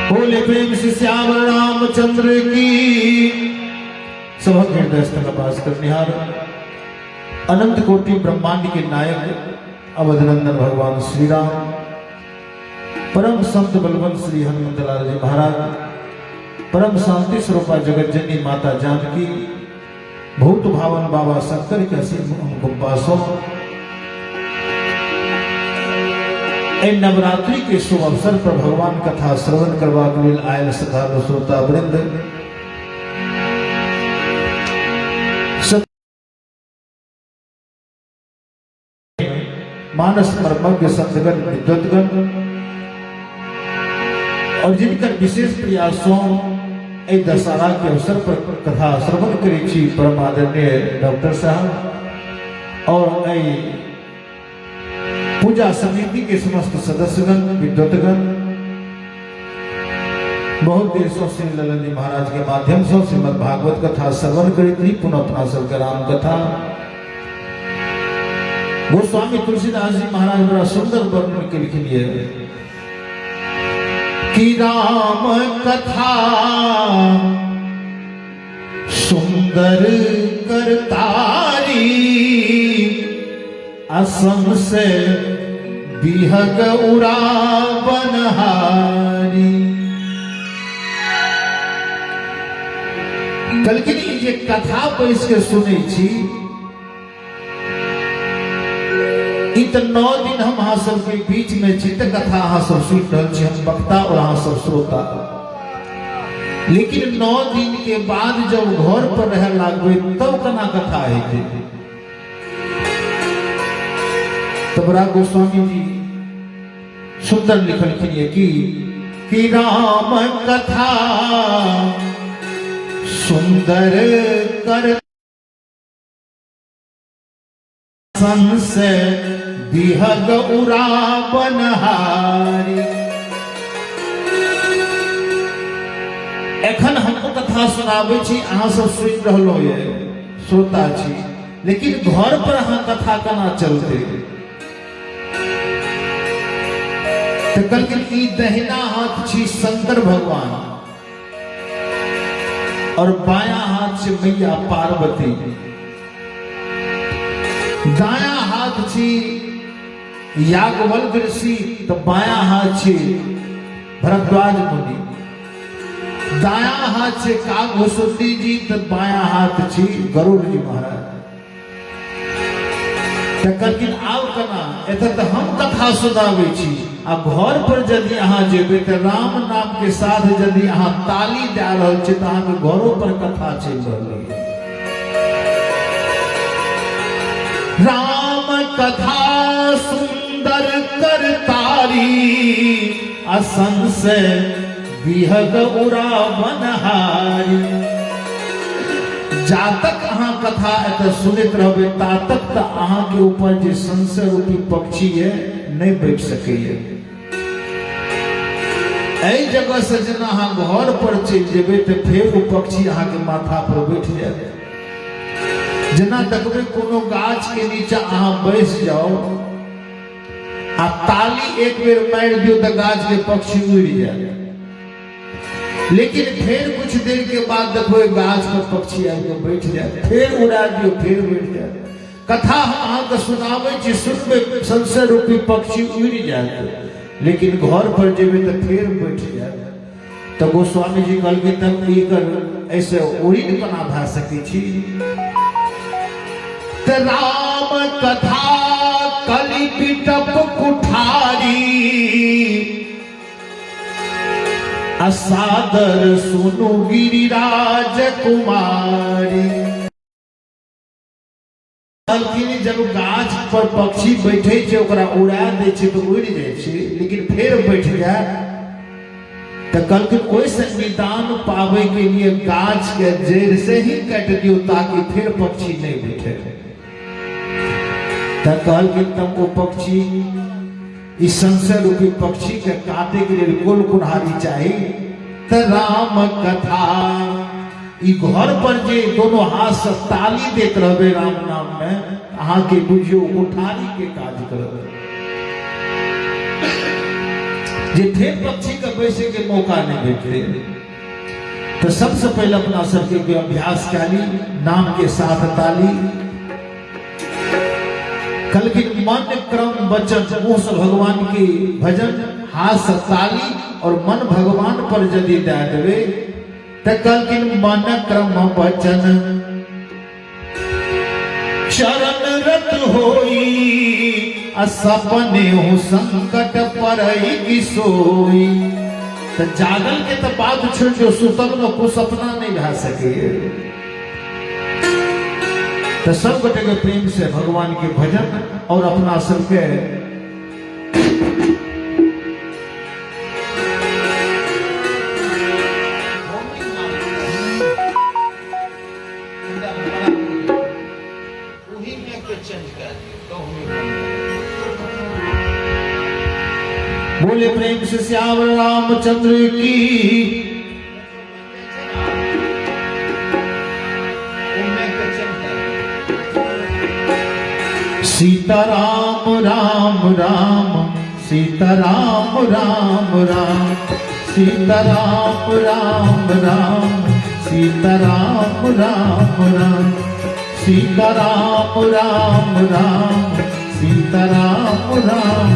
बोले प्रेम से श्याम रामचंद्र की। सबक हृदय स्थल वास करनिहार अनंत कोटि ब्रह्मांड के नायक अवधनंदन भगवान श्री राम, परम संत बलवंत श्री हनुमत लाल जी महाराज, परम शांति स्वरूपा जगत जननी माता जानकी, भूत भावन बाबा शंकर के असीम गुब्बासों, नवरात्रि के शुभ अवसर पर भगवान कथा श्रवण करवा के लिए आयल श्रद्धालु श्रोता वृंद, मानस मर्मज्ञ संतगण विद्वतगण और जिनकर विशेष प्रयासों दशहरा के अवसर पर कथा श्रवण करे परम आदरणीय डॉक्टर साहब और पूजा समिति के समस्त सदस्यगण विद्वतगण, बहुत देशों से ललन जी महाराज के माध्यम से श्रीमद भागवत कथा श्रवण करी पुनः अपना सबका राम कथा गोस्वामी तुलसीदास जी महाराज बड़ा सुंदर वर्णन के लिख लिए कि राम कथा सुंदर करतारी, असम से बिहग उड़ा बनहारी। कलकिनी जे कथा बैस के सुने छी, तो 9 दिन हम अहाँ सबके बीच में चित्त कथा अहाँ सब सुन रहे छी, हम वक्ता और अहाँ सब श्रोता। लेकिन 9 दिन के बाद जब घर पर रह लागबे तब कना कथा है। तब राग गोस्वामी जी सुंदर लिखल कि राम कथा सुंदर कर से बिहग उड़ा बनहारी। एखन हमको कथा सुनाबे छी, अहाँ सब सुन रहलो ये श्रोता छी, लेकिन घर पर अहाँ कथा केना चलते। तो कल दहिना हाथ छी शंकर भगवान और बायां हाथ से मैया पार्वती, दाया हाथ छी याज्ञवल्क्य ऋषि, तो बायां हाथ छी भरद्वाज मुनि, दाया हाथ से कागभूषुंडी जी, तो बायां हाथ छी गरुड़ जी महाराज। लेकिन आब कना एतऽ तो हम कथा सुनाबे छी, आ घर पर यदि अहाँ जेबे तो राम नाम के साथ यदि अहाँ ताली दे रहल छी, तो अहाँ के घरों पर कथा चल रही है। राम कथा सुंदर करतारी, असन से बिहग उड़ा बनहारी। जातक अहाँ कथा एतऽ सुनैत रहबै तातक तो अहाँ के ऊपर जे संशय रूपी पक्षी है नहीं बैठ सकैए। एहि जगह से जेना अहाँ घर पर चलि जेबै तो फेर वो पक्षी अहाँ के माथा पर बैठ जायत। जेना देखबै कोनो गाछ के नीचा अहाँ बैस जाओ आ ताली एक बेर मारि दियो तो गाछ के पक्षी उड़ि जाए, लेकिन फिर कुछ देर के बाद देखो गाछ पर पक्षी आके बैठ जाए, फिर उड़ा दियो फिर बैठ जाए। कथा हम अहाँके सुनाबै छी, सुनबै संशय रूपी पक्षी उड़ि जाए, लेकिन घर पर जेबै तो फिर बैठ जाए। तो गोस्वामी जी कहलखिन तब एकर ऐसे उड़ि केना भए सकै छी। राम कथा कलि बिटप कुठारी, असादर सुनु गिरिराज कुमारी। जब गाछ पर पक्षी बैठे छे ओकरा उड़ा दे छे तो उड़ जाए छे, लेकिन फिर बैठ जाए तो कहलखिन ओइसे निदान पावे के लिए गाछ के जड़ से ही काट दियो ताकि फिर पक्षी नहीं बैठे। तो कहलखिन तब वो पक्षी इस संशय रूपी पक्षी के काटे के लिए कुल कुल्हाड़ी चाहिए। तो राम कथा ई घर पर जे दोनों हाथ से ताली देत रहबे राम नाम में, अहाँ के बुझियो उठारी के काज करबे। जे थे पक्षी के बैसे के मौका नहीं भेटे, तो सबसे पहले अपना सबके अभ्यास करी नाम के साथ ताली। कल की मन क्रम वचन मुंह से भगवान की भजन, हाथ से ताली और मन भगवान पर यदि दे देवे तो कल की मन क्रम वचन चरण रत होई, सपने हो संकट पर की सोई। तो जागल के तो बात छोड़, जो सुतल में कुछ सपना नहीं भा सके। तो सब गोटे के प्रेम से भगवान के भजन और अपना सबके बोले प्रेम से श्याम रामचंद्र की। सीताराम राम राम सीताराम राम राम सीताराम राम राम सीताराम राम राम सीताराम राम राम सीताराम राम।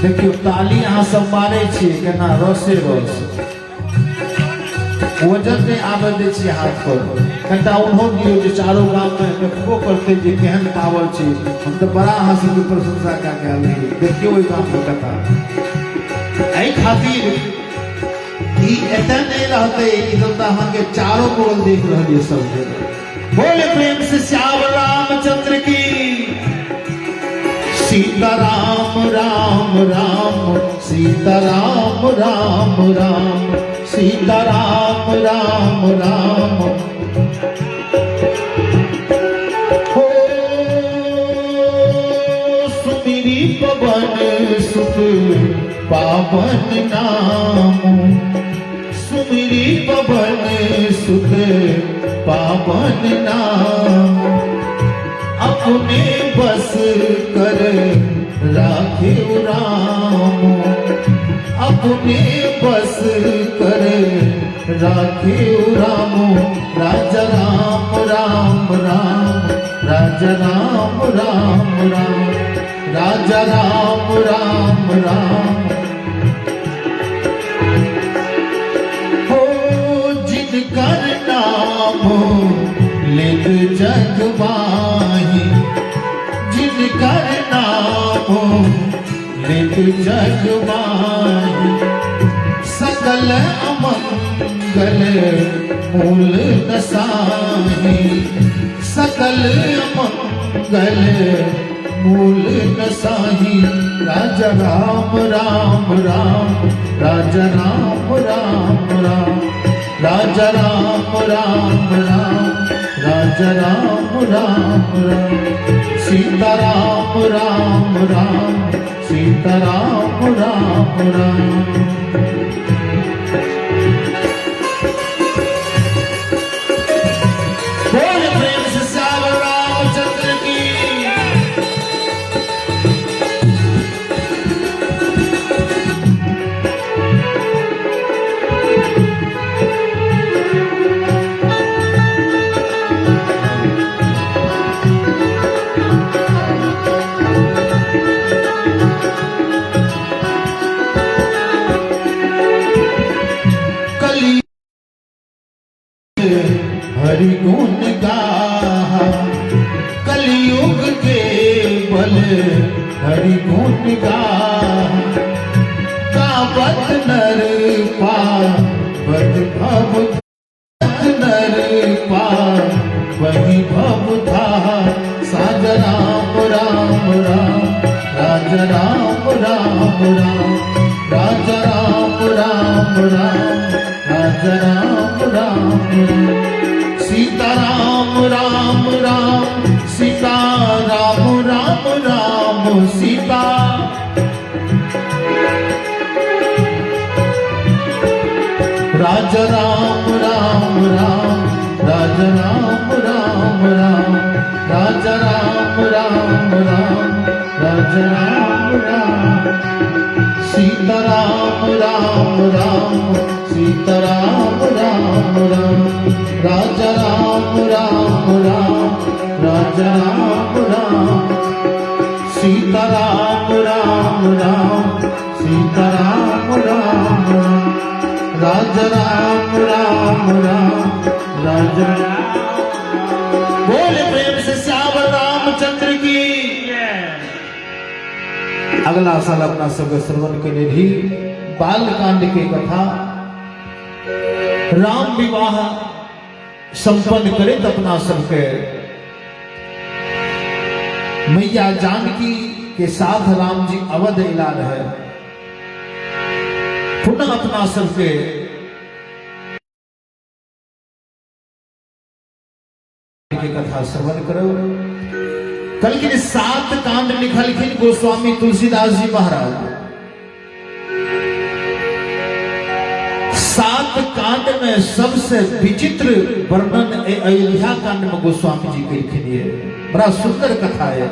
देखियो ताली अहाँ सब मारे छी केना रसे रस, वजन नहीं आवे दे छी हाथ पर। कटा उन्हों दियो जो चारों गांव में देखबो करते जे केहन पावर छी। हम तो बड़ा अहाँ सबके प्रशंसा का रही। देखियो ओई गांव में कथा एहि खातिर ई एतन नहीं रहते कि तो अहाँ के चारों बगल देख रहलिए सब जगह। बोले प्रेम से श्याम रामचंद्र की। सीताराम राम राम सीताराम राम राम सीताराम राम राम। हो सुमिरी पवन सुत पावन नाम, सुमिरी पवन सुत पावन नाम। अपने बस कर राखे राम, अपने बस कर राखे राम। राजा राम राम राम राजा राम राम राम राजा राम राम राम। हो जिनकर नाम लेत जग माही, जिनकर नाम लेत जग माही। सकल अमंगल मूल नसाही, सकल अमंगल मूल नसाही। राजा राम राम राम राजा राम राम राम राजा राम राम राम राजा राम राम राम। सीताराम राम राम सीताराम राम राम। बोल प्रेम से श्याम रामचंद्र की। हरि गुण गाहा कलयुग के बल, हरि गुण गाहा। कावत नर पावत भव, नर पावहि भव धाहा। साज राम राम राम राजा राम राम राम राजा राम राम राम राजा राम राम राम। सीताराम राम राम सीताराम राम राम सीता। राजा राम राम राजा राम राम राम राजा राम राम राम राजा राम राम सीता राम राम राम सीता राम राम राम राजा राम राम राम राजा राम राम सीता राम राम राम सीता राम राम राम राजा राम राम राम राजा बोले प्रेम से श्यावर रामचंद्र की। अगला साल अपना सब श्रवण के लिए भी बालकांड की कथा राम विवाह संपन्न करे तो अपना सबके मैया जानकी के साथ राम जी अवध इला रहे पुनः अपना सबके की कथा श्रवण करो। कल के 7 कांड लिखलखिन गोस्वामी तुलसीदास जी महाराज। 7 कांड में सबसे विचित्र वर्णन अयोध्या कांड में गोस्वामी जी के लिए बड़ा सुंदर कथा है।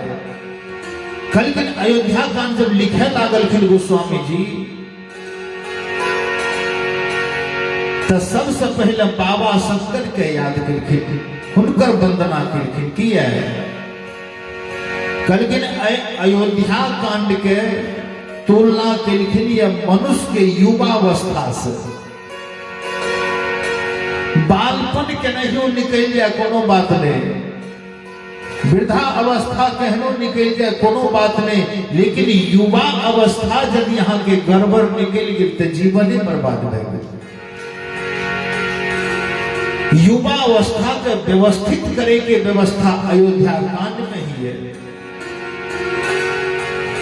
कल दिन अयोध्या कांड जब लिखे लागलखिन गोस्वामी जी तो सबसे पहले बाबा शंकर के याद करखिन, हुनकर वंदना करखिन की है। कल दिन अयोध्या कांड के तुलना करखिन या मनुष्य के युवावस्था से। बालपन के नहीं निकल जाए कोनो बात नहीं, वृद्धा अवस्था कहनो निकल जाए कोनो बात नहीं, लेकिन युवा अवस्था यदि यहाँ के गड़बड़ निकल गई तो जीवन ही बर्बाद भए गेल। युवा अवस्था के व्यवस्थित करे के व्यवस्था अयोध्या कांड में ही है।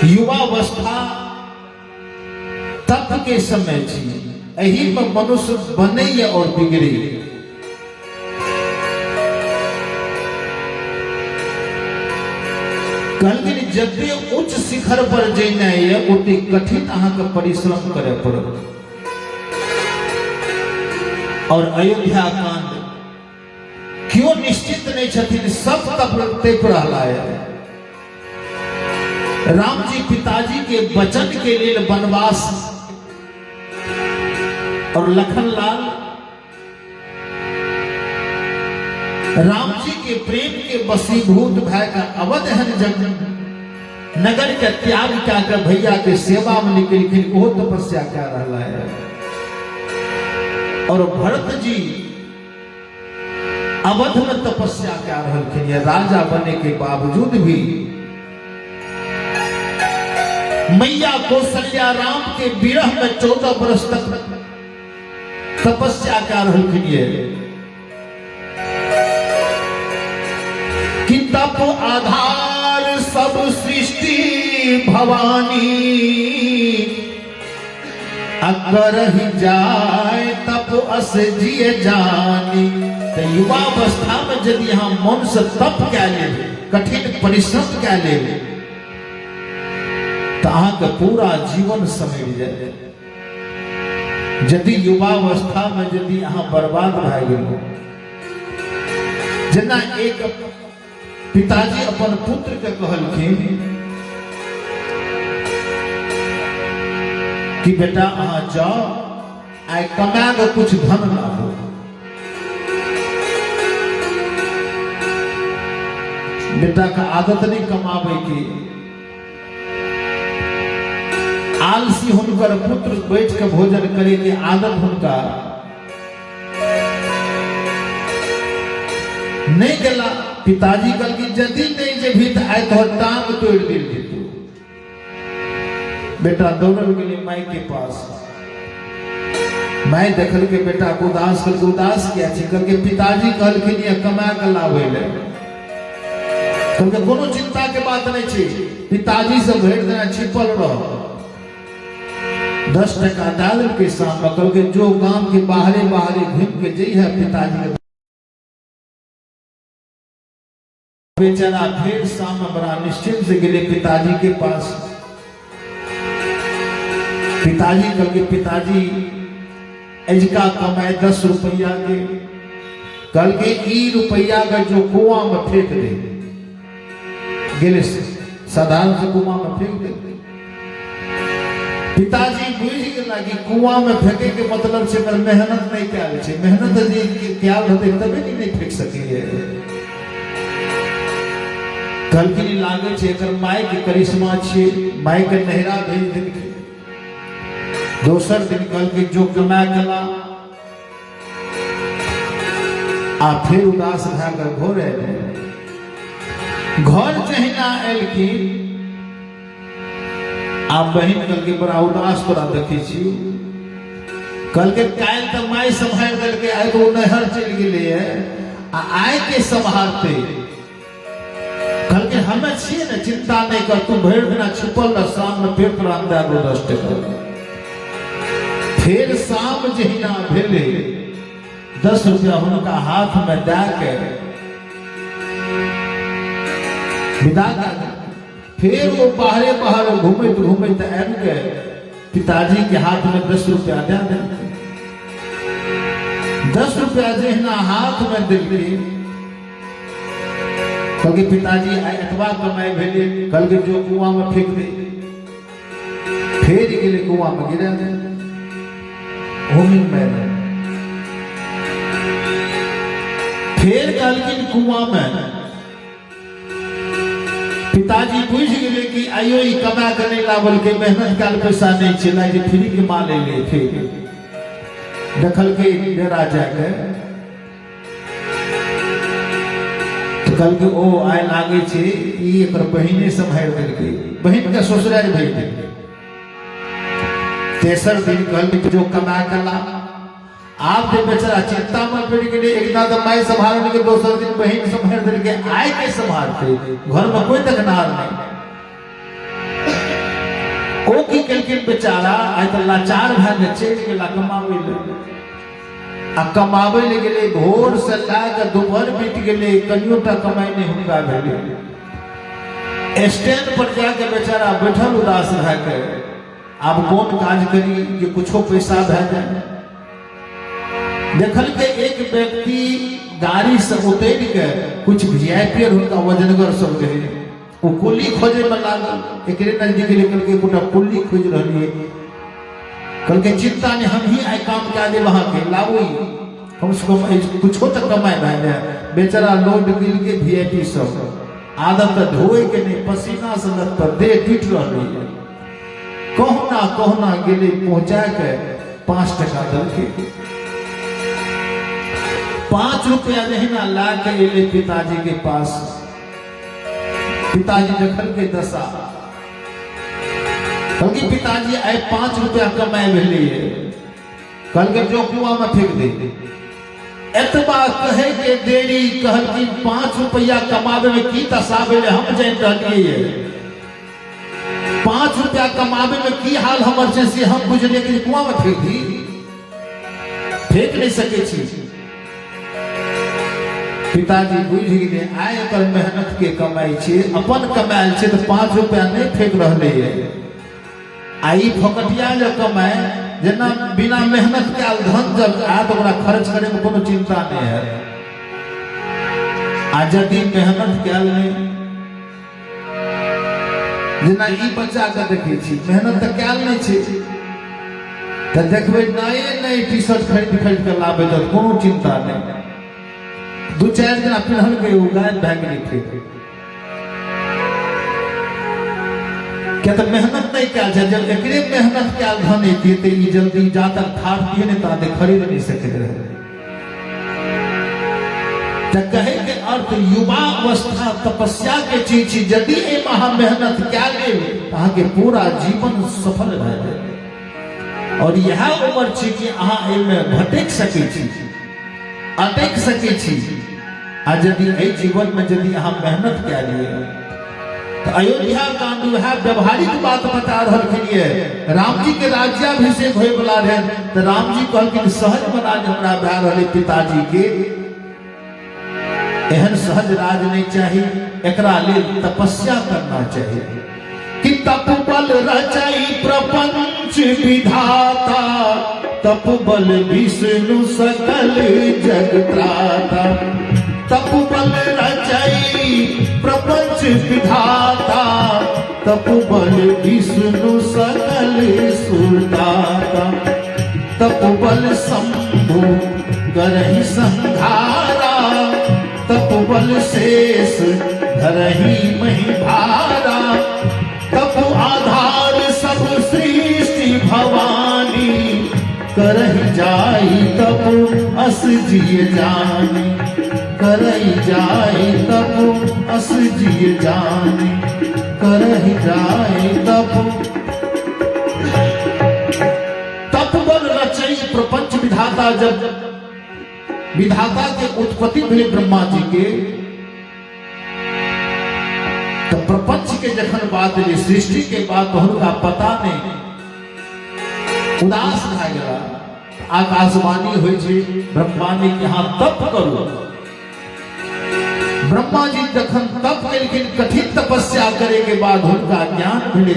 युवा अवस्था तप के समय थी, यही में मनुष्य बने और बिगड़े। कहलखिन जते उच्च शिखर पर जेना है ओते कठिन अहाँ के परिश्रम करे पड़त। और अयोध्या कांड क्यों निश्चित नहीं छथिन, सब तप रहला है। राम जी पिताजी के वचन के लिए वनवास और लखनलाल राम जी के प्रेम के वशीभूत भय का अवध नगर के त्याग कर भैया के सेवा में निकल वो तपस्या क्या रहा है। और भरत जी अवध में तपस्या क्या रहलखिन, राजा बनने के बावजूद भी मैया कौशल्या राम के विरह में 14 वर्ष तक तपस्या क्या रहलखिन कि तप आधार सब सृष्टि भवानी अगर ही जाए तप अस जिए जानी। तो युवा अवस्था में यदि यहाँ मन से तप क्या ले, कठिन परिश्रम क्या ले तो अहाँके पूरा जीवन समेट जाए। यदि युवा अवस्था में यदि अहाँ बर्बाद भए गेल, जेना एक पिताजी अपन पुत्र के कहलखिन कि बेटा अहाँ जाओ आइ कमा के कुछ धन लाओ। बेटा का आदत नहीं कमावे की, आलसी हुनकर पुत्र बैठ के भोजन करे के आदत हुनका नहीं गेला। पिताजी कल की यदि नहीं जेबी तो आइ तो टांग तोड़ दिल जेतू। बेटा दौड़ल के लिए माई के पास, माई देखल के बेटा को उदास करके उदास किया के पिताजी कहलखिन ये कमा के लावे ले, कोनो चिंता के बात नहीं छे, पिताजी से भेंट देना छिपल रहो। 10 टका डाल के सामने कल के जो गांव के बाहरे बाहरे घूम के जई है पिताजी के बेचारा फिर सामने बड़ा निश्चिंत से गिरे पिताजी के पास। पिताजी कल के पिताजी एजका कमाए 10 रुपया के कल के ई रुपया का जो कुआं में फेंक दे गेले साधारण से कुआं में फेंक दे। पिताजी बुझ गेला कि कुआं में फेंके के मतलब से कर मेहनत नहीं कैल छे, मेहनत यदि कैल रहते तबे नहीं फेंक सकिए। कल के लिए लागे छे एकर माय के करिश्मा छे, माय के नहरा भेज देलकै। दोसर दिन कल के जो कमा कला आ फिर उदास भए कऽ घर आयल। घर जहिना एलखिन आ बहिन कल के बड़ा उदास तोरा देखे छी। कल के काल्हि तऽ माय सम्हारि देलकै, आइ तो नहर चलि गेलै आ आइ के सम्हारते। कल के हमें छियै ने, चिंता नहीं कर, तू भरि दिना छुपल रह, शाम में फिर तोरा दे दो 10 टका। फिर शाम जहिना भेले 10 रुपया हुनका हाथ में दे के विदा कर। फिर वो बाहरे बाहर घूमत घूमत आबि के पिताजी के हाथ में 10 रुपया दे देलकै। 10 रुपया जहिना हाथ में देलकै, कहलकै पिताजी आइ एतबा कमाई भेलै, कहलकै जो कुआं में फेंक दे। फेर गेलै कुआं में गिरा दे होमिंग में। फिर कहलखिन कुआं में। पिताजी बुझ गेले कि आइयो ई कमा के नहीं लावल के, मेहनत काल पैसा नहीं चला जे फ्री के माल ले। फिर देखल के डेरा जाके तो कल के ओ आय लागे छे ई एकर बहिने सम्हार देलकै, बहिन के ससुराल भेज देलकै। तेसर दिन कल के जो कमा के ला, आप जे बेचारा चिंता में पड़ गए। एक दिन तो माय संभाल के, दोसर दिन बहन संभाल देलकै, आय के संभालते घर में कोई देखनार नहीं। ओ की केलखिन बेचारा, आय तो लाचार भए के चलि गेला कमाबै ले। आ कमाबै ले गेलै, भोर से ला के दोपहर बीत गेलै, कनियो टा कमाई नहीं हुनका भेलै। स्टैंड पर जाके बेचारा बैठल उदास भए के, आब कोन काज करी जे कुछो पैसा भए जाए। देखल के एक व्यक्ति गाड़ी से उतर के कुछ वीआईपी हुनका वजनगर सब रहे, वो कुल्ली खोजे में लागल। एक नजदीक लेकर के गोटा कुल्ली खोज रही। कल के चिंता ने हम ही आय काम क्या दे वहां के लाबू, कम से कम कुछो तक कमाए भाई। बेचारा लोड गिल के वीआईपी सब आदत धोए के नहीं, पसीना से लत दे टूट रही है। कहना गेले पहुंचा के 5 टका दलके। 5 रुपया जहिना ला के एले पिताजी के पास। पिताजी देखल के दशा, क्योंकि पिताजी आए 5 रुपया कमाए भेले, कल के जो कुआं में फेंक दे। एतबा कहे के देरी, कहल कि 5 रुपया कमावे में की दशा भेले हम जान रहलिए। 5 रुपया कमावे में की हाल हमर छै से हम बुझलिए कि कुआं में फेंक दी, फेंक नहीं सके छी। पिताजी बुझ गेले आय एकर मेहनत के कमाई छे, अपन कमायल छे तो 5 रुपया नहीं फेंक रहले है। आई फोकटिया जो कमाए, जना बिना मेहनत के धन जब आ तो ओकरा खर्च करे में कोनो चिंता नहीं है। आ यदि मेहनत कैल नहीं, जना ई बच्चा के देखे छी मेहनत तो कैल नहीं छे, तो देखबे नए टी-शर्ट खरीद के लाबे तो कोनो चिंता नहीं। 2-4 दिन पिन्हल के गायब भए गेलै। फिर क्या तो मेहनत नहीं कैल छै, जब एकरे मेहनत कैल धन एतियै तो ई जल्दी जा तक ठाड़ दिए नहीं ता खरीद नहीं सकते रहे। तो कहे के अर्थ युवा अवस्था तपस्या के चीज, यदि ए महा मेहनत कैल अहाँ के पूरा जीवन सफल भए जाए। और यह उम्र छै कि अहाँ एमे भटक सकै छी, अटक सकै छी। आ यदि एहि जीवन में यदि अहाँ मेहनत कए लिए तो अयोध्या कांड वह व्यवहारिक बात बता रहा। राम जी के राज्याभिषेक होए वाला रहे, तो राम जी कहलखिन सहज राज हमरा भए रहलै पिताजी के, एहन सहज राज नहीं चाहिए, एकरा लेल तपस्या करना चाहिए। कि तप बल रचई प्रपंच विधाता, तप बल विष्णु सकल जग त्राता। तप बल रचई प्रपंच विधाता, तप बल विष्णु सकल सुरदाता, तप बल शंभु करहि संहारा, तप बल शेष धरहि मही भारा, तप आधार सब सृष्टि भवानी, करहि जाई तप अस जिय जानी, करहि जाई तप अस जिय जानी, करहि जाई तप। तप बल रचई प्रपंच विधाता, जब विधाता के उत्पत्ति भेल ब्रह्मा जी के, तो प्रपंच के जखन बात एलै, सृष्टि के बात हुनका पता नहीं, उदास भए गेला। आकाशवाणी होइ छै ब्रह्मा ने कि अहाँ तप करू। ब्रह्मा जी जखन तप केलखिन, कठिन तपस्या करे के बाद हुनका ज्ञान भेलै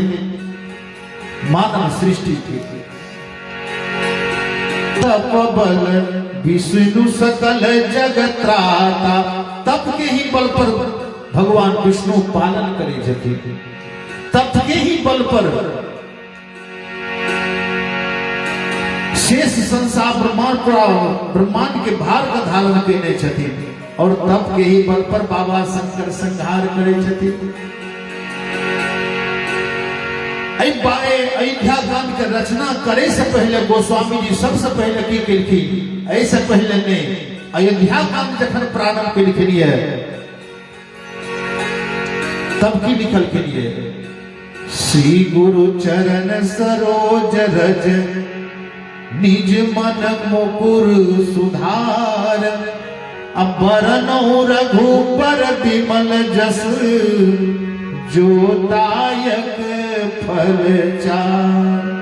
मानव सृष्टि के। तप बल विष्णु सकल जगत त्राता, तप के ही बल पर भगवान विष्णु पालन करे छथिन, तप के ही बल पर शेष संसार ब्रह्मांड के भार का धारण केने छथिन, और तप के ही बल पर बाबा शंकर संहार करे छथिन। अयोध्या कांड के रचना करे से पहले गोस्वामी जी सबसे पहले की केलखिन, ऐसे पहले ने अयोध्या कांड जखन प्रारंभ केलखिन तब की लिखलखिन श्री गुरु चरण सरोज रज, निज मन मुकुर सुधार, अबरनौ रघुबर विमल जस, जो दायक फल चार।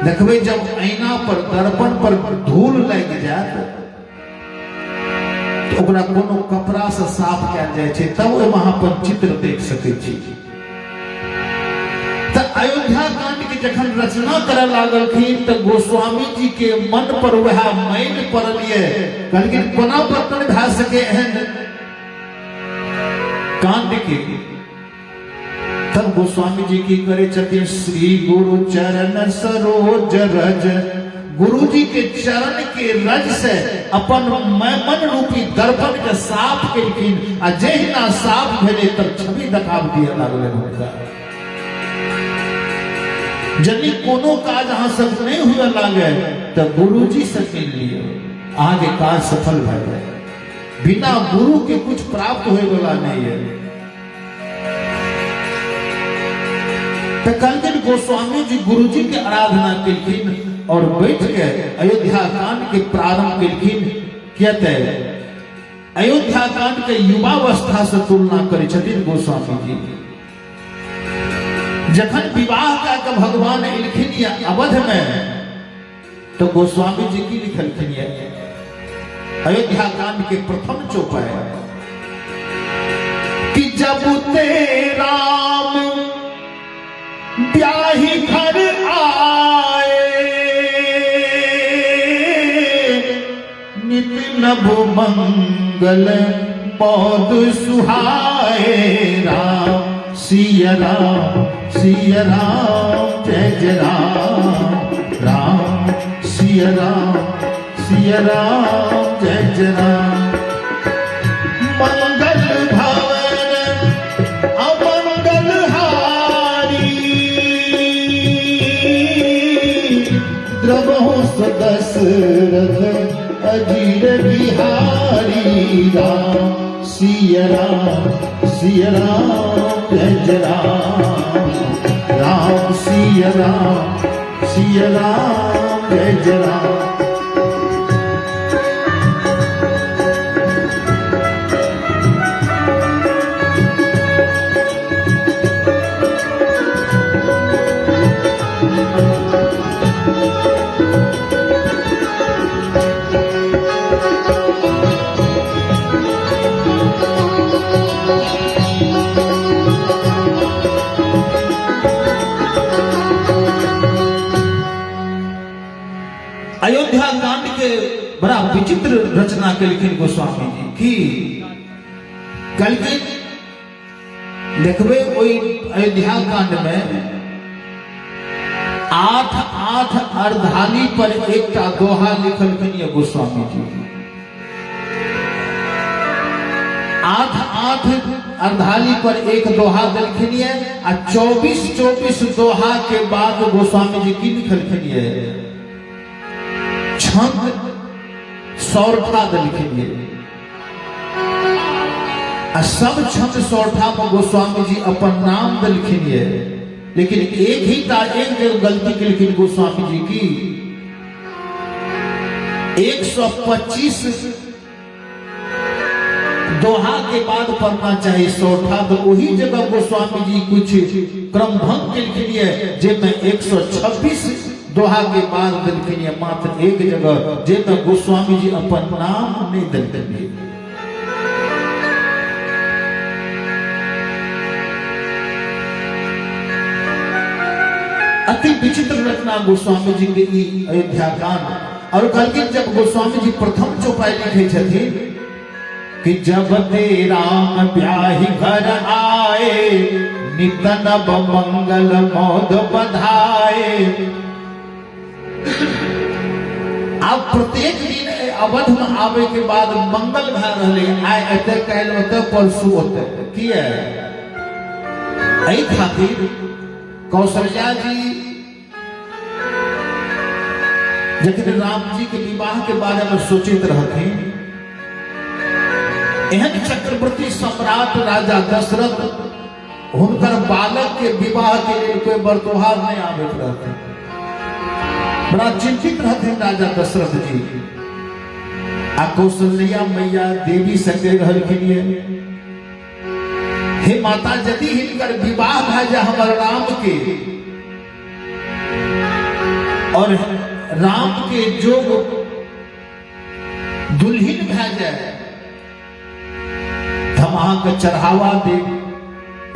देखबै जब ऐना पर दर्पण पर धूल लग जाए तो ओकरा कोनो कपड़ा से साफ कयल जाइ छै, तब ओहिमे अहाँ अपन चित्र देख सकै छी। तो अयोध्या कांड के जखन रचना करे लागलखिन तो गोस्वामी जी के मन पर वह मैल पड़लिए, कहलखिन कोना बर्तन भए सके एहन कांड के। तब गोस्वामी जी की करे छथिन श्री गुरु चरण सरोज रज, गुरु जी के चरण के रज से अपन मन रूपी दर्पण के साफ केलखिन, आ जहिना साफ भेलै तब छवि देखाब दिए लागलै हुनका। जल्दी कोनो काज अहाँ सब नहीं हुए लागे तो गुरु जी से मिल लियो, आगे काज सफल भए जाए। बिना गुरु के कुछ प्राप्त होए वाला नहीं है। तो कल दिन गोस्वामी जी गुरु जी के आराधना केलखिन और बैठ के अयोध्या कांड के प्रारंभ केलखिन। कहते अयोध्या कांड के युवावस्था से तुलना करे छथिन गोस्वामी जी। जखन विवाह का भगवान एलखिन अवध में तो गोस्वामी जी की लिखलखिन अयोध्या कांड के प्रथम चौपाई कि जब ते राम ब्याही घर आए, नित नभ मंगल मौद सुहाए, राम सिया राम जय जय राम, राम सिया राम जय जय राम। मंगल भवन अमंगल हारी, द्रवहु सदशरथ अजीर बिहारी, राम सिया राम जय जय राम, राम सिया राम जय जय राम। बड़ा विचित्र रचना केलखिन गोस्वामी जी की कहलखिन देखबे ओई अयोध्या कांड में 8 अर्धाली पर एकटा दोहा लिखलखिन ये गोस्वामी जी। 8 अर्धाली पर एक दोहा देलखिन ये आ 24 दोहा के बाद गोस्वामी जी की लिखलखिन ये छंद सौरठा देलखिन ये आ सब छंद सौरठा में गोस्वामी जी अपन नाम देलखिन ये। लेकिन एक जगह गलती केलखिन गोस्वामी जी की 125 दोहा के बाद पढ़ना चाहिए सौठा, तो वही जगह गोस्वामी जी कुछ क्रम भंग के लिए जेमे 126 दोहा के बाद देलखिन मात्र एक जगह जेमे गोस्वामी जी अपन नाम नहीं देलखिन। अति विचित्र रचना गोस्वामी जी के अयोध्या कांड। और कहलखिन जब गोस्वामी जी प्रथम चौपाई लिखे छथिन कि जब ते राम ब्याही घर आए नित नव मंगल मोद बधाए। अब प्रत्येक दिन अवध में आवे के बाद मंगल भए रहले, आइ एते काल्हि ओते परसू ओते किए एहि खातिर कौशल्या जी जखन राम जी के विवाह के बारे में सोचित रहथिन, एहन चक्रवर्ती सम्राट राजा दशरथ हुनकर बालक के विवाह के लिए कोई बरतोहार नहीं आबैत रहथिन। बड़ा चिंतित रहथिन राजा दशरथ जी। आ कौशल्या मैया देवी संगे रहलखिन ये, हे माता यदि हिनकर विवाह भए जाए हमर राम के और राम के जोग दुल्हिन भए जाए हम अहाँके चढ़ावा देव।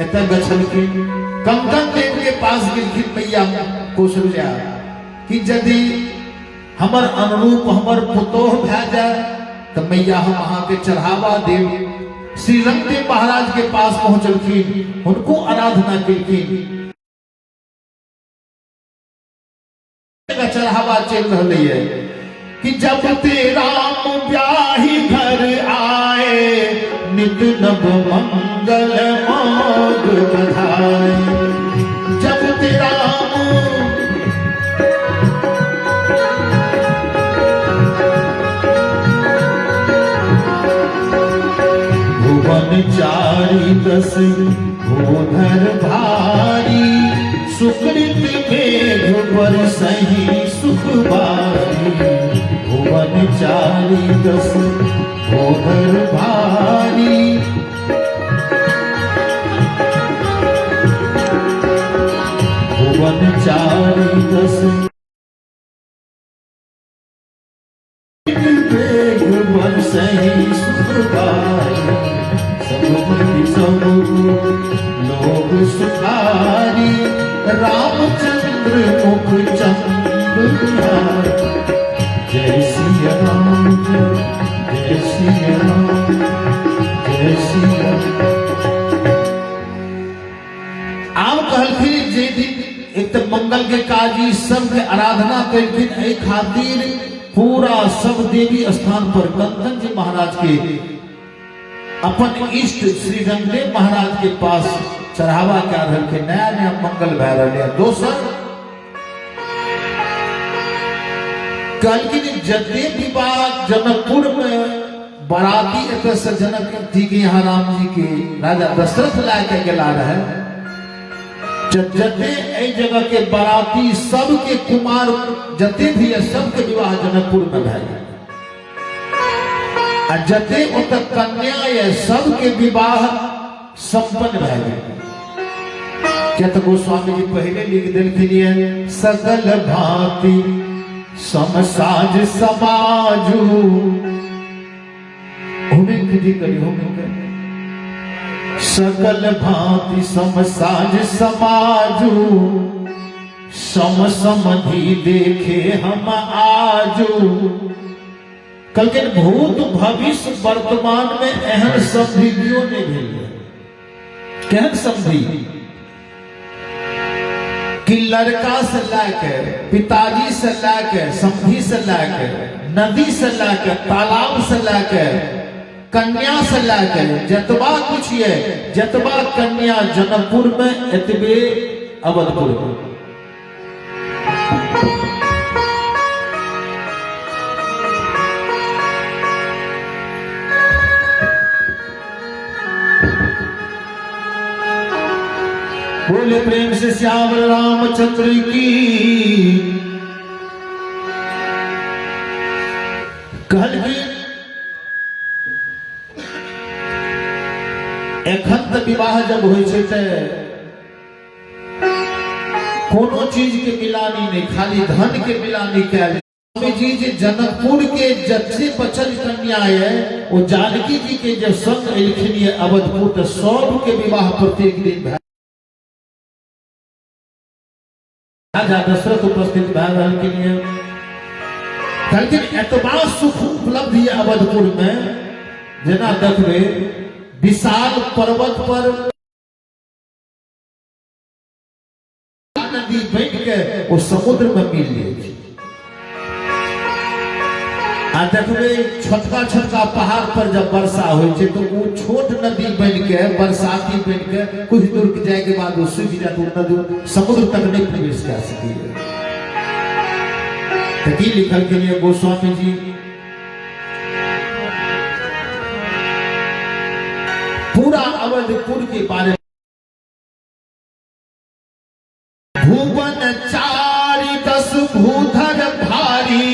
एतऽ गछलखिन कंकन देव के पास गेलखिन मैया कौशल्या कि यदि हमर अनुरूप हमर पुतोह भए जाए तो मैया हम अहाँके चढ़ावा देव। श्री रंगदेव महाराज के पास पहुंचलखिन, उनको आराधना केलखिन, चढ़ावा चल रही है कि जब ते राम ब्याही घर आए नित नव मंगल मोद बधाए। जब ते राम भुवन चारी दस भूधर भारी सुकृत मेघ बरसहि सुख बारी। भुवन चारी दस भूधर भारी भुवन चारी दस मेघ बरसहि सुख बारी। सब लोग सुखारी रामचंद्र मुख चंद्र। जय सिया राम जय सिया राम जय सिया। आम कहलखिन जे दिन एक तो मंगल के काजी सबके आराधना करखिन, एहि खातिर पूरा सब देवी स्थान पर कंकन जी महाराज के अपन इष्ट श्री रंगदेव महाराज के पास चढ़ावा क्या रहे के नया नया मंगल भै रहे। दोसर कहलखिन जते विवाह जनकपुर में बाराती एत से जनक जी के यहाँ राम जी के राजा दशरथ लाके गेला रहे, जते एहि जगह के बाराती सबके कुमार जते भी है सबके विवाह जनकपुर में भै गेल। जते ओतऽ कन्या ये सबके विवाह संपन्न भए गेल। क्या तो गोस्वामी जी पहले लिख देलखिन सकल भांति समसाज समाजू। सकल भांति समसाज समाजू सम समधि देखे हम आजू। कहलखिन भूत भविष्य वर्तमान में एहन समधि क्यों नहीं भेल? केहन समधि कि लड़का से लाके, पिताजी से लाके, समधि से लाके, नदी से लाके, तालाब से लाके, कन्या से लाके, जतबा कुछ है, जतबा कन्या जनकपुर में एतबे अवधपुर में। बोले प्रेम से श्याम रामचंद्र की। कहलखिन एखन त विवाह जब होइ छै त कोनो चीज के मिलानी नहीं, खाली धन के मिलानी कैल। स्वामी जी जे जनकपुर के जत्थे बचल कन्या है वो जानकी जी के जब संग एलखिन ये अवधपुर त सब के विवाह प्रत्येक दिन भए। राजा दशरथ उपस्थित भए रहलखिन है। कहलखिन एतबा सुख उपलब्ध है अवधपुर में, जेना देखबे विशाल पर्वत पर नदी बन के वो समुद्र में मिल जाए। आ देखबे छोटका छोटका पहाड़ पर जब वर्षा हो तो वो छोट नदी बन के, बरसाती बन के कुछ दूर के जाए के बाद वो सूख जाए तो नदी समुद्र तक नहीं प्रवेश कर सकी है। तो की लिखल के लिए गोस्वामी जी पूरा अवधपुर के बारे में। भुवन चारि 10 भूधर भारी,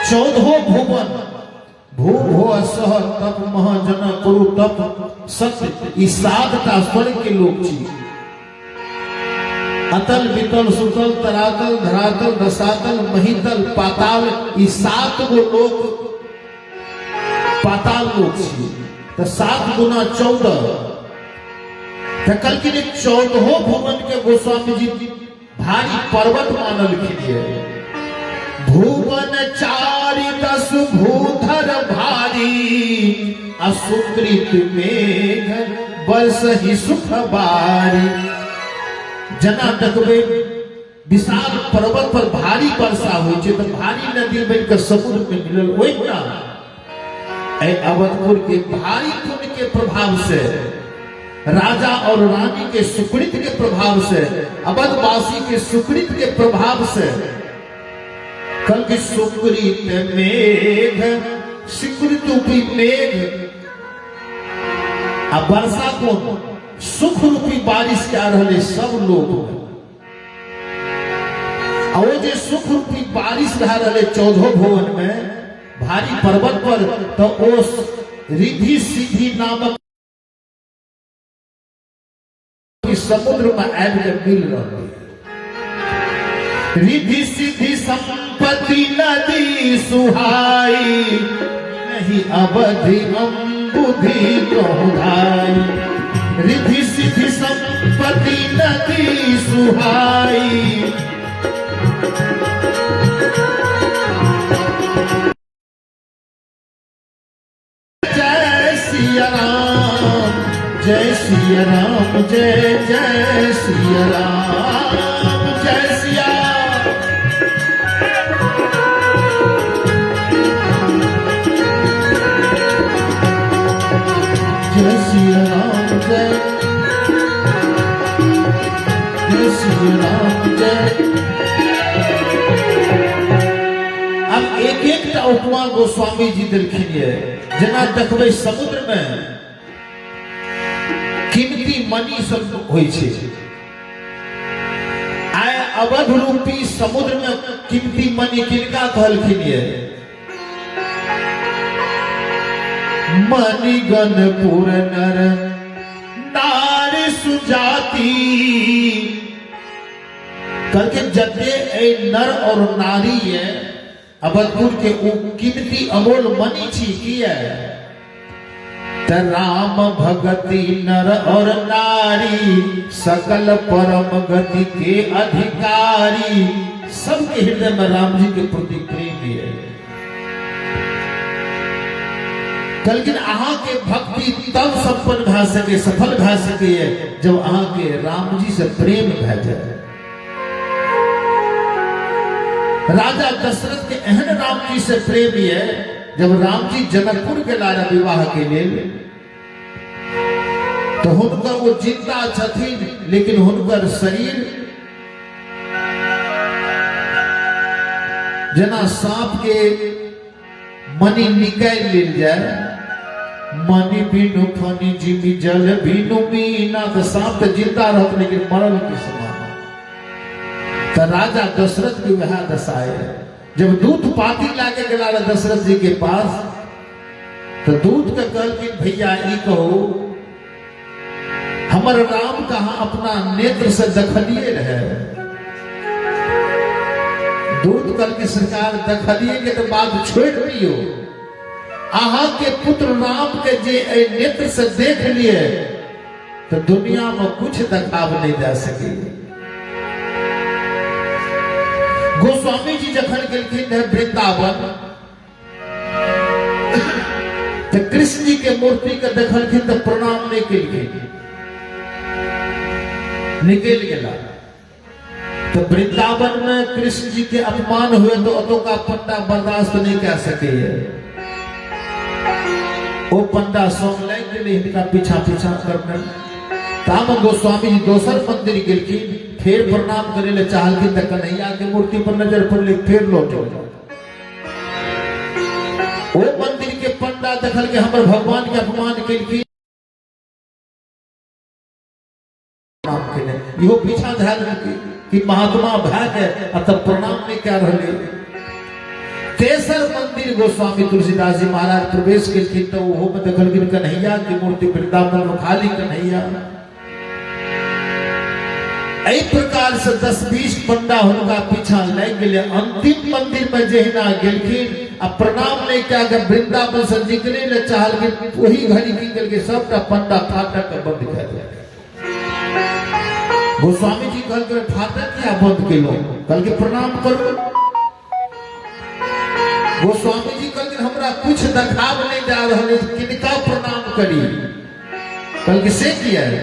14 भुवन, भू भो सह तप महाजन करू तप सत्य, ई 7टा स्वर्ग के लोग छी। अतल वितल सुतल तरातल धरातल रसातल महितल पाताल, ई 7 गो लोग पाताल लोग छी। तो 7 गुना 14, कल के 14 भुवन के गोस्वामी जी भारी पर्वत मानलखिन है। भुवन चारि 10 भूधर भारी, असुकृत मेघ बरसहि सुख बारी। जना देखबे विशाल पर्वत पर भारी वर्षा होइ छै तो भारी नदी बन के समुद्र में मिलल। ओहिना अवधपुर के भारी पुण्य के प्रभाव से, राजा और रानी के सुकृत के प्रभाव से, अवधवासी के सुकृत के प्रभाव से, कल के सुकृत मेघ, सुकृतूपी मेघ अब वर्षा को सुख रूपी बारिश क्या रहे सब लोग। और जो सुख रूपी बारिश रह रहे 14 भुवन में भारी पर्वत पर, तो उस रिद्धि सिद्धि नामक समुद्र में आबि के मिल रहे। रिद्धि सिद्धि संपत्ति नदी सुहाई, नहीं अवधि अम्बुधि कहलाई। रिद्धि सिद्धि संपत्ति नदी सुहाई, जय सिया राम, जय सिया राम, जय जय सिया राम, जय सिया। जय सिया राम, जय सिया राम, जय। अब एक उपमा गोस्वामी जी देलखिन है। जेना देखबे समुद्र में कीमती मणि सब होइ छै, आय अवध रूपी समुद्र में कीमती मणि किनका कहलखिन है? मणिगण पुर नर नारी सुजाति, करके जते ए नर और नारी है अवधपुर के कीमती अमोल मणि छी की है। राम भगति नर और नारी, सकल परम गति के अधिकारी। सबके हृदय में राम जी के प्रति प्रेम है। लेकिन अहाँ के भक्ति तब संपन्न भए सके, सफल भए सके जब अहाँ के राम जी से प्रेम भए जाए। राजा दशरथ के एहन राम जी से प्रेम है, जब राम जी जनकपुर के लाया विवाह के लिए, तो हुनकर वो जिंदा छथिन, लेकिन हुनकर शरीर जना सांप के मनी निकाल लेल जाए, मनी बिनु फनी जीवी जल बिनु मीना, तो सांप तो जिंदा रहत लेकिन मरल के समान। तो राजा दशरथ की वह दशा है। जब दूध पाती लाके गला दशरथ जी के पास, तो दूध के कहल कि भैया ई कहो हमर राम कहाँ अपना नेत्र से दखलिए रहे। दूध कल की सरकार दखलिए के तो बात छोड़ दियो, अहाँ के पुत्र राम के जे नेत्र से देख लिए तो दुनिया में कुछ दखाव नहीं जा सके। गोस्वामी जी जखन गेलखिन है वृंदावन, तो कृष्ण जी के मूर्ति के देखलखिन तो प्रणाम नहीं केलखिन, निकल गया। तो वृंदावन में कृष्ण जी के अपमान हुए तो अतो का पंडा बर्दाश्त नहीं कर सके। वो पंडा सौंग लाइन के लिए इनका पीछा पीछा करने। ताम गोस्वामी जी दोसर मंदिर गेलखिन, फिर प्रणाम करे ले चाहलखिन तो कन्हैया के मूर्ति पर नजर पड़ले, फिर लौट गए। वो मंदिर के पंडा देखल के हमर भगवान के अपमान केलखिन, इहो पीछा ध्यान कि महात्मा भय के तब प्रणाम नहीं कर रहे। तेसर मंदिर गोस्वामी तुलसीदास जी महाराज प्रवेश केलखिन तो वो में देखलखिन कन्हैया की मूर्ति, वृंदावन में खाली कन्हैया। एहि प्रकार से 10-20 पंडा हुनका पीछा लग गए। अंतिम मंदिर में जहिना गेलखिन आ प्रणाम नहीं क्या के वृंदावन से निकले ले चाहलखिन, वही घड़ी की गेल सबटा पंडा फाटक बंद कर दिया। गोस्वामी जी कहल के फाटक क्या बंद केलो, कहल के प्रणाम करो। गोस्वामी जी कहल के हमरा कुछ देखाव नहीं जा रहा, किनका प्रणाम करी। कहल के से किया है,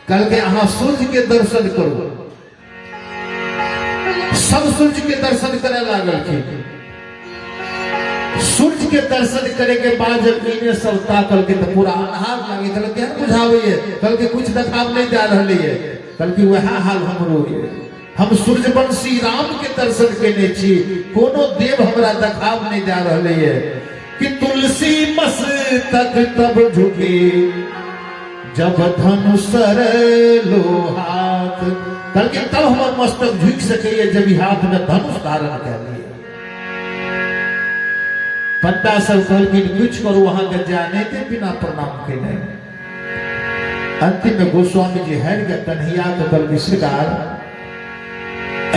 कहल के अहाँ सूर्य के दर्शन करो। सब सूर्य के दर्शन करे लागल के। सूर्य के दर्शन करे के बाद जब इन्हें सब ताकल के तो पूरा अन्हार लागे, कहल के बुझावे है, कहल के कुछ देखाव नहीं जा रहा है। कल की वह हाल हमरो है, हम सूर्यवंशी राम के दर्शन केने छी, कोनो देव हमरा देखाव नहीं जा रहे है कि तुलसी मस्तक तब झुके जब धनुष लो हाथ। कल के तब हमर मस्तक झुक सके जब हाथ में धनुष धारण कर लिया। पंडा सब कल की कुछ करो वहां के जाने के बिना प्रणाम के नहीं। अंतिम में गोस्वामी जी हर के कन्हैया के बल विश्वकार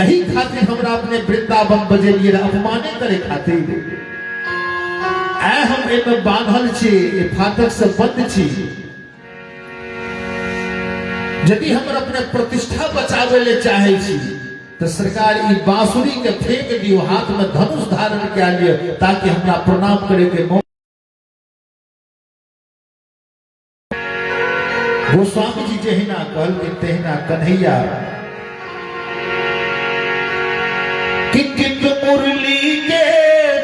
यही खातिर हमरा अपने वृंदावन बजेलिए अपमाने करे खातिर आए हम एमे बांधल छी, फाटक से बंद छी। यदि हम अपने प्रतिष्ठा बचावे ले चाहे छी तो सरकार ई बांसुरी के फेंक दियो, हाथ में धनुष धारण कर लियो ताकि हमरा प्रणाम करे के मौका। गोस्वामी जी जहिना कहल के तेहिना कन्हैया कित मुरली के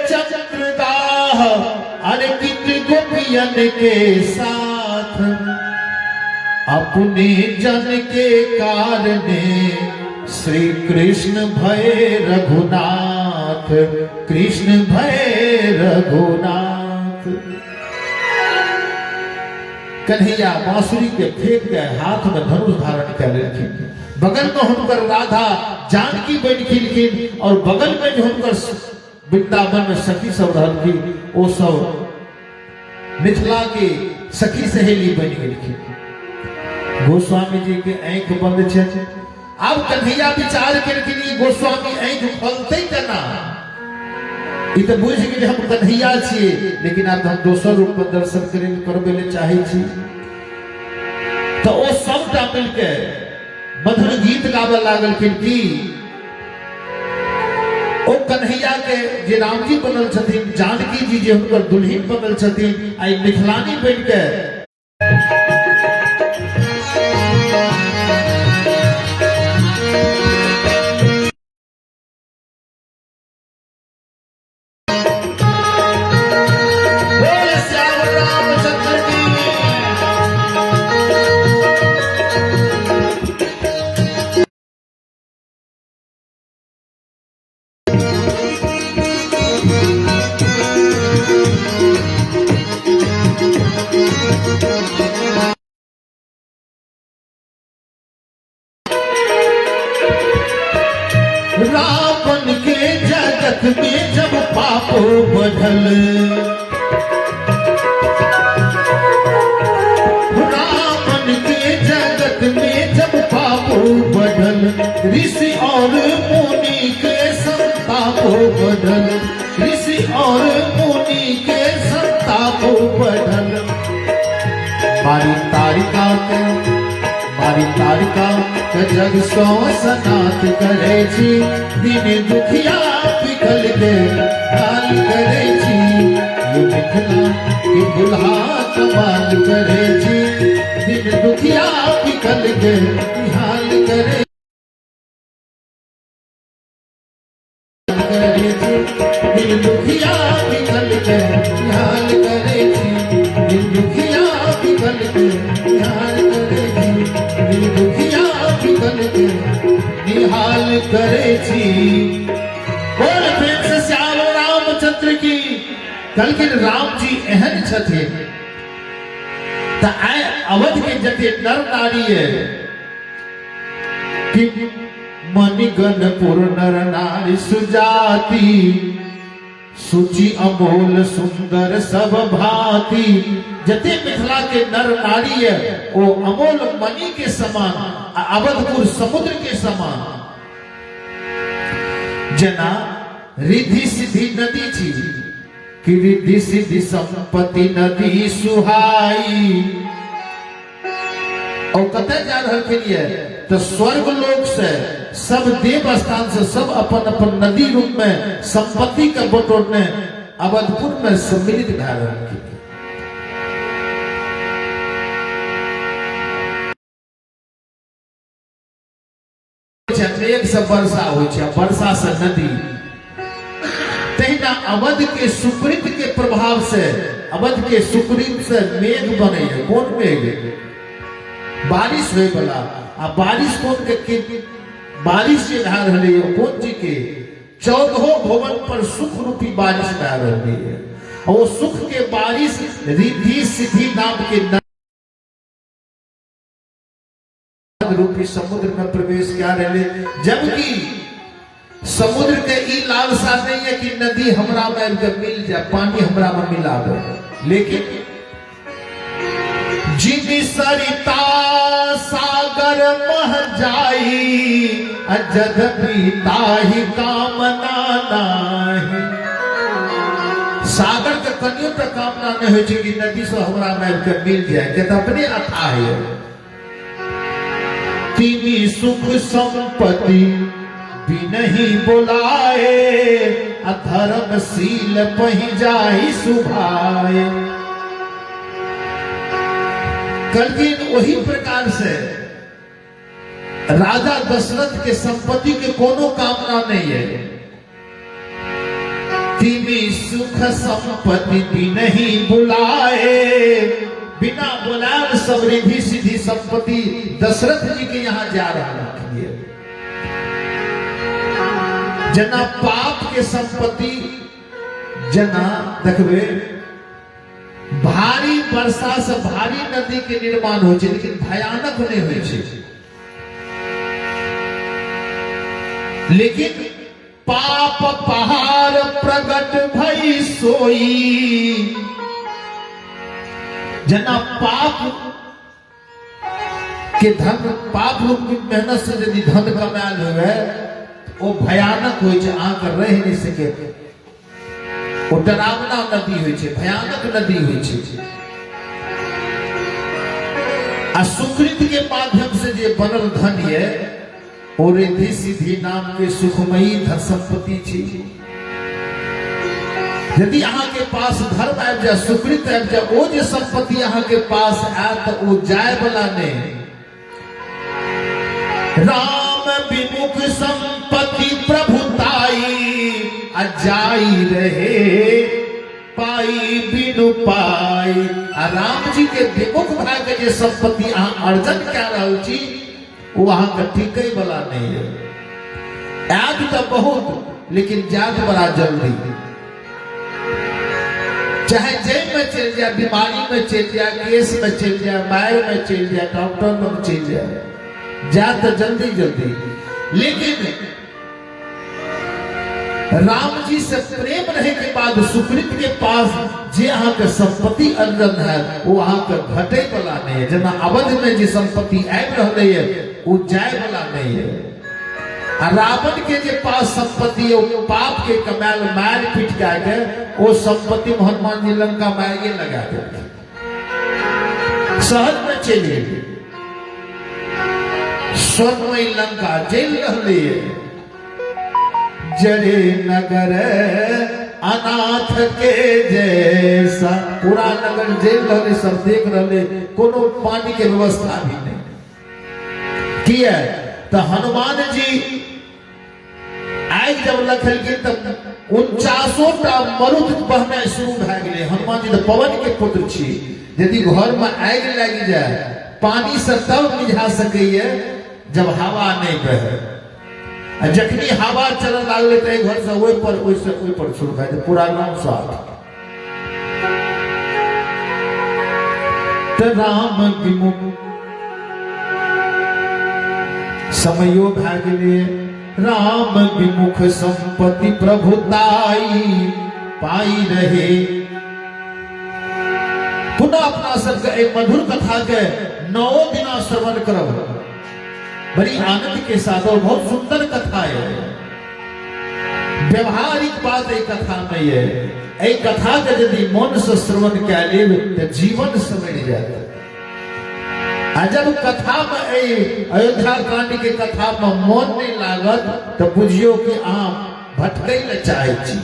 चक्रदाह, अरे कित गोपियन के साथ अपने जन के कारणे श्री कृष्ण भय रघुनाथ, कृष्ण भय रघुनाथ। कन्हैया बांसुरी के फेंक के हाथ में धनुष धारण कर लेखिन। बगल में हुनकर राधा जानकी बैठिन और बगल में जो हुनकर वृंदावन में सखी सब रहलखिन, वो सब मिथिला के सखी सहेली बन गई। गोस्वामी जी के आंख बंद छे। अब कन्हैया विचार केलखिन गोस्वामी आंख खोलते केना, ई तो बुझ गेल हम कन्हैया छिए, लेकिन अब हम दोसर रूप में दर्शन करबे ले चाहे छी। तो ओ सबटा मिलके मधुर गीत गावे लागल कि ओ कन्हैया के जे राम जी बनल छथिन, जानकी जी जे हुनकर दुल्हिन बनल छथिन, आई मिथिलानी बन के रावण के जगत में जब पापो बढ़ल, रावण के जगत में जब पापो बढ़ल, ऋषि और मुनि के संतापो बढ़ल, ऋषि और मुनि के संतापो बढ़ल। मारी तारिका के जग सो सनात करे छी, दिन दुखिया पिघल के हाल करे छी, ये मिथिला के दुल्हा कमाल करे छी, दिन दुखिया पिघल के हाल करे छी, दिन दुखिया पिघल के हाल करे छी, दिन दुखिया पिघल के हाल करे छी, दिन दुखिया पिघल के निहाल करे छी। बोल प्रेम से श्याम रामचंद्र की। कलकिन राम जी एहन छथिन त आय अवध के जते नर नारी है कि मणिगणपुर नर नारी सुजाति, सुचि अमोल सुंदर सब भांति। जते मिथिला के नर नारी है वो अमोल मणि के समान, अवधपुर समुद्र के समान। जना रिद्धि सिद्धि नदी थी कि रिद्धि सिद्धि संपत्ति नदी सुहाई। और कतः जा रहे थे तो स्वर्ग लोक से सब देव स्थान से सब अपन अपन नदी रूप में संपत्ति का बटोरने अवधपुर में सम्मिलित भा रहे। मेघ से वर्षा हो, वर्षा से नदी। तहिना अवध के सुकृत के प्रभाव से, अवध के सुकृत से मेघ बने है। कौन मेघ? बारिश हुए वाला। आ बारिश कौन के बारिश के ढा रही है? कौन जी के? 14 भवन पर सुख रूपी बारिश ढा रही है। और वो सुख के बारिश रिद्धि सिद्धि नाम के रूपी समुद्र में प्रवेश क्या रहे। जबकि समुद्र के ई लालसा नहीं है कि नदी हमरा में मिल जाए, पानी हमरा में मिला दे। लेकिन जिनी सरिता सागर मह जाई, अजद पीता ही कामना नाही। सागर के कनियो तक कामना नहीं हो कि नदी से हमरा में मिल जाए, के अपने अथाह है। तिनी सुख संपत्ति भी नहीं बुलाए, अधर्मशील पही जाई सुभाए। कलकिन वही प्रकार से राजा दशरथ के संपत्ति के कोनो कामना नहीं है। तिनी सुख संपत्ति भी नहीं बुलाए, बिना बुलाए सब रिद्धि सिद्धि संपत्ति दशरथ जी के यहाँ जा रहा है। जना पाप के संपत्ति जना देखबे भारी वर्षा से भारी नदी के निर्माण हो, लेकिन भयानक नहीं हो। लेकिन पाप पहाड़ प्रगट भई सोई। जना पाप के धन, पाप रूप की मेहनत से यदि धन कमाल हुए वो भयानक हो, आकर रह नहीं सके। वो डरावना नदी हो, भयानक नदी हो। आ सुकृत के माध्यम से जो बनल धन है और रिद्धि सिद्धि नाम के सुखमयी धन संपत्ति छी। यदि अहाँ के पास धर्म आबि जाए, सुकृत आबि जाए, वो जो संपत्ति अहाँ के पास आयत वो जाए वाला नहीं। राम विमुख संपत्ति प्रभुताई अजाई रहे, पाई बिनु पाई। राम जी के विमुख भाग के जो संपत्ति अहाँ अर्जन कर रहे छी वो अहाँ के टिकै वाला नहीं है। आयत तो बहुत लेकिन जात बड़ा जल्दी। चाहे जेल में चल जाए, बीमारी में चल जाए, केस में चल जाए, मार में चल जाए, डॉक्टर में चल जाए, जात जल्दी जल्दी। लेकिन राम जी से प्रेम रहे के बाद सुकृत के पास जे अहाँ के संपत्ति अर्जन है वो अहाँ के घटे वाला नहीं है। जना अवध में जो संपत्ति आबि रही है वो जाए वाला नहीं है। रावण के जे पास संपत्ति है वो पाप के कमाल मार पीट के वो संपत्ति हनुमान जी लंका मारिए लगा दे, सहज में चलिए स्वर्णमयी लंका जेल रही है। जरे नगर अनाथ के जैसा, पूरा नगर जेल रहे, सब देख रहे, कोनो पानी के व्यवस्था भी नहीं किया। तो हनुमान जी आग जब लखलखिन तब 49टा मरुद बहना शुरू भए गेलै। हनुमान जी तो पवन के पुत्र छी, यदि घर में आग लगी जाए पानी से तब मिझा सकैए जब हवा नहीं बहे। जखनी हवा चलने लगले तो घर से ओहि पर शुरू भए जाए, पूरा गांव साफ। तो राम विमुख समयो भए गेलै, राम विमुख संपत्ति प्रभुताई पाई रहे। पुनः अपना सबके एक मधुर कथा के 9 दिना श्रवण करब, बड़ी आनंद के साथ, और बहुत सुंदर कथा है। व्यवहारिक बात एक कथा नहीं है। एक कथा के यदि मन से श्रवण कए लेब तो जीवन समझ जाए। जब कथा में अयोध्या कांड के कथा में मन नहीं लागत तो बुझियो कि अहाँ भटकै ले चाहे छी।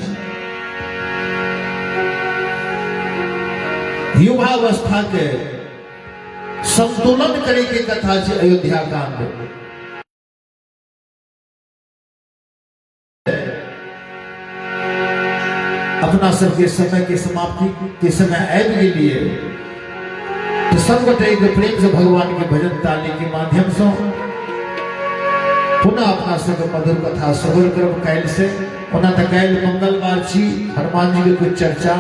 युवावस्था के संतुलन करे के कथा छै अयोध्या कांड। अपना सबके समय के समाप्ति के समय आबि गेलिए तो सब गोटे प्रेम से भगवान के भजन ताली के माध्यम से पुनः अपना सबके मधुर कथा श्रवण करब। काल्हि से ओना तो काल्हि मंगलवार छी, हनुमान जी के कुछ चर्चा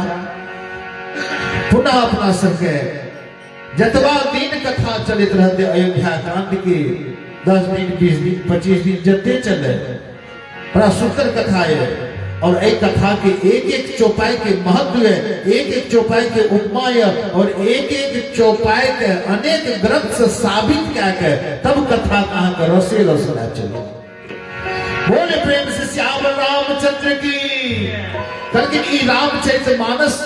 पुनः अपना सबके जतबा दिन कथा चलित रहते अयोध्या कांड के 10 दिन 20 दिन 25 दिन जते चले, बड़ा सुंदर कथा है। और एक कथा के एक एक चौपाई के महत्व है, एक एक चौपाई के उपमा है, और एक एक चौपाई के अनेक ग्रंथ से साबित क्या के तब कथा कहाँ का रसे रसना चले। बोले प्रेम से श्याम रामचंद्र की। लेकिन ये रामचरितमानस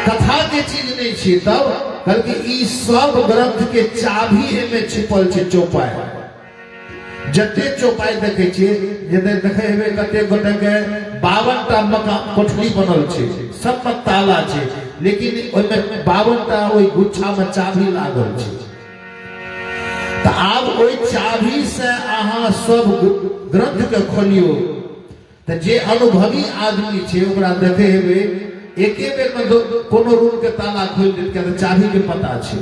कथा के चीज नहीं छी, तब बल्कि ई सब ग्रंथ के चाभी में छिपल छै चौपाई। जते चौपाई देखे छियै, जते देखे हेबे कते गोटे के 52टा मकान कोठली बनल छै, सब में ताला छै, लेकिन ओइ में 52टा ओइ गुच्छा में चाभी लागल छै। तो आब ओइ चाभी से अहाँ सब ग्रंथ के खोलियो तो जे अनुभवी आदमी छै ओकरा देखे हेबे एके बेर में कोनो रूम के ताला खोल देत के चाभी के पता छै।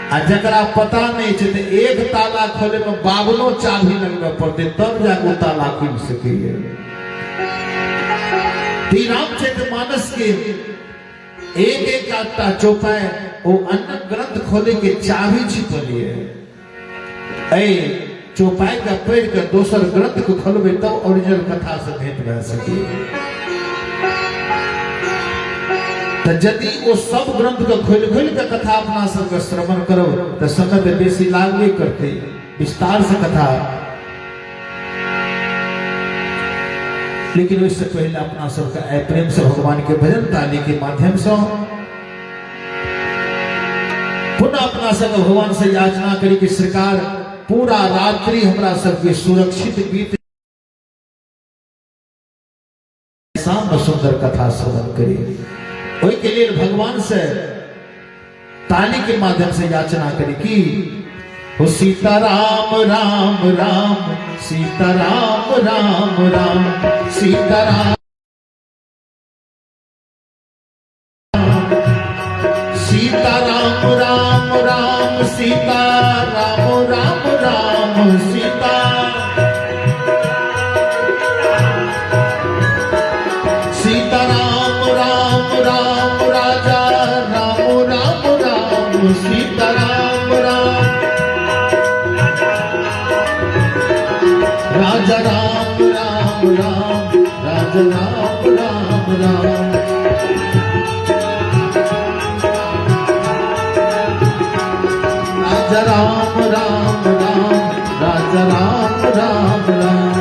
आ जकरा पता नहीं छै तो एक ताला खोले में 52 चाभी लगबे पड़ते तब जाके वो ताला खुल सके। रामचरितमानस के एक एक आटा चौपाई वो अन्य ग्रंथ खोले के चाभी छिपलिए। चौपाई का पढ़ के दोसर ग्रंथ को खोलबे तब ओरिजिनल कथा से भेंट भए सके। तो यदि वो सब ग्रंथ को खोल खोल के कथा अपना सबके श्रवण करो तो समय तो बेसी लागबे करते, विस्तार से कथा। लेकिन उससे पहले अपना सबका प्रेम से भगवान के भजन ताली के माध्यम से पुनः अपना सब भगवान से याचना करी कि सरकार पूरा रात्रि हमरा सबके सुरक्षित बीत, शाम में सुंदर कथा श्रवण करी। ओहि के लिए भगवान से ताली के माध्यम से याचना करी कि हो सीताराम राम राम, सीताराम राम राम, सीताराम सीताराम राम राम, सीताराम राम राम, सीता सीताराम राम राम, राजा राम राम राम, सीताराम राम, राजा राम राम राम, राजा राम राम राम। राजा राम राम राम, राजा राम राम राम।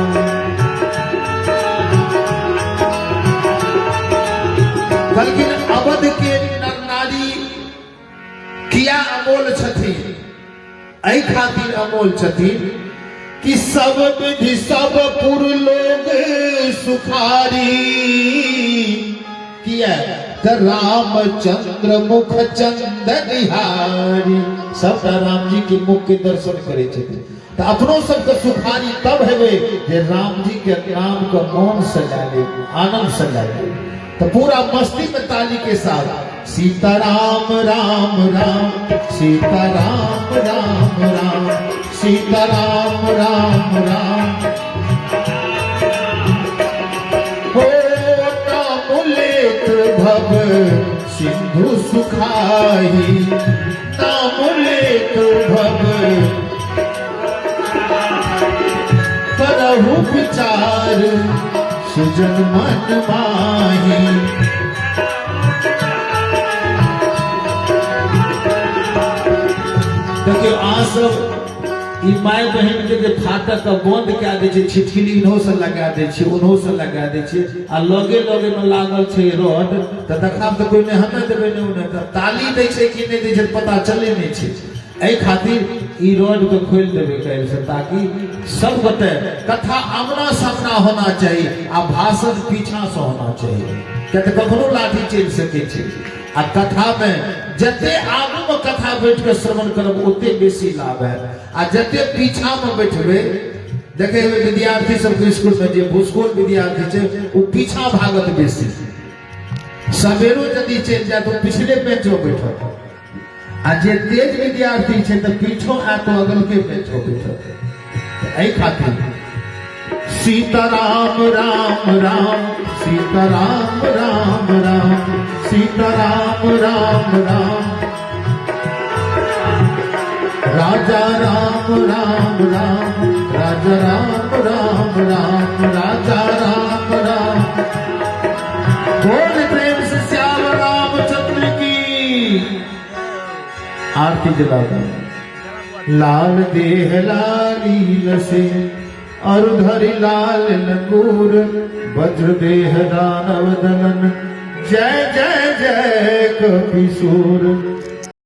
लेकिन अवध के नर नारी किया अमोल छथिन, एहि खातिर अमोल छथिन कि सब विधि सब पुर लोग सुखारी। किया रामचंद्र मुख चंदन निहारी, सब राम जी के मुख के दर्शन करे छथिन। तो अपनों सबके सुखारी तब हेबे जे राम जी के नाम को मौन सजा ले, आनंद सजा ले। तो पूरा मस्ती में ताली के साथ सीताराम राम राम, सीताराम राम राम, सीताराम राम राम। हो नाम लेत भव सिंधु सुखाई, नाम लेत भव करहु विचार सुजन मन माही। देखियो अहाँ सब ई माय बहन के जे फाटक बंद कए दै छै, छिटकिली इन्हो से लगा दै छै, उन्हो से लगा दै छै, आ लगे लगे में लागल छै रॉड, तऽ देखाब तऽ कोई ने हमे देबै ने उन्हें, तऽ ताली दै छै कि नहीं दै छै पता चले नहीं छै। एहि खातिर ई रोड के खोल देवे काल्हि से, ताकि सब गोटे कथा आमना सामना होना चाहिए आ भाषण पीछा से होना चाहिए। क्या तो कखनो लाठी चल सके छै, आ कथा में जते आगू में कथा बैठ के श्रवण करब ओते बेसी लाभ है, आ जते पीछा में बैठबे देखे विद्यार्थी सबके स्कूल में जे भूस्कोल विद्यार्थी छै वो पीछा भागत बेसी, सवेरो यदि चल जाए तो पिछले बेंच में बैठत, आ जे तेज विद्यार्थी छै तो पीछो आ तो अगल के बेंच में बैठत। एहि खातिर सीताराम राम राम, सीताराम राम राम, सीताराम राम राम, राजा राम राम राम, राजा राम राम राम, राजा राम राम। बोल प्रेम से श्याम रामचंद्र की आरती जलाओ। लाल देह लाली लसे और धरि लाल नकूर, वज्र देह दानव दलन, जय जय जय कपिसूर।